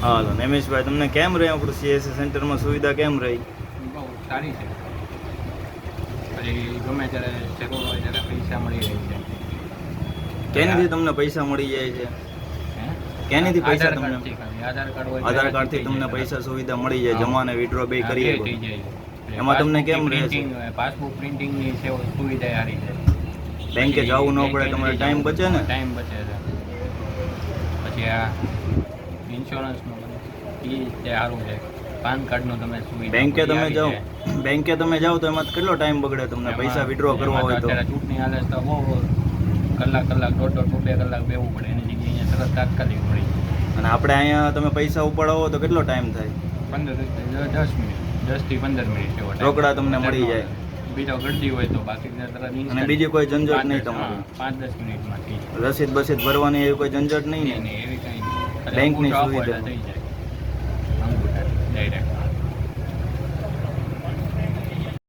હાલો નમેશભાઈ, તમને કેમ રહી આપણું સીએસસી સેન્ટરમાં સુવિધા કેમ રહી? બહુ સારી છે. પછી ગમે ત્યારે જરૂર હોય ત્યારે પૈસા મળી રહે છે. કેનીથી તમને પૈસા મળી જાય છે? હે? કેનીથી પૈસા આધાર તમને? કાર્ડથી ખાલી. આધાર કાર્ડ હોય આધાર કાર્ડથી તમને પૈસા સુવિધા મળી જાય, જમા અને વિડ્રો બે હા, કરીએ બે થઈ શકો. જાય. એમાં તમને કેમ રહે છે? પ્રિન્ટિંગ પાસબુક પ્રિન્ટિંગની સુવિધા સારી છે. બેંકે પછી જવું ન પડે, બેંકે તમારો નથી ટાઈમ જવું. બચે ને? ટાઈમ બચે છે. પછી આ ઇન્સ્યોરન્સનું એ તે સારું છે. પાન કાર્ડનું તમે સુવિધા બેંકે બધી તમે આવી જાઓ, છે. બેંકે તમે જાઓ તો એમાં કેટલો ટાઈમ બગડે તમને પૈસા વિડ્રો કરવા હોય તો? અત્યારે ચૂંટણી હાલે તો બહુ કલાક દોઢ 2 કલાક બેવું પડે. એની જગ્યાએ અહીંયા તરત તાત્કાલિક મળી જાય. અને આપણે અહીંયા તમે પૈસા ઉપાડવો તો કેટલો ટાઈમ થાય? 10 મિનિટ, 10 થી 15 મિનિટ એવો time. રોકડા તમને મળી જાય. બીજો ગળદી હોય તો બાકી તરત અને instant. બીજી કોઈ ઝંઝટ 5-10 નહીં તમારી? 5-10 મિનિટમાં થઈ જાય. રસીદ બસીદ ભરવાની એવી કોઈ ઝંઝટ નહીં નહીં ને? નહીં એવી કંઈ બેંકની અંગૂઠો આપો સુવિધા. એટલે થઈ જાય.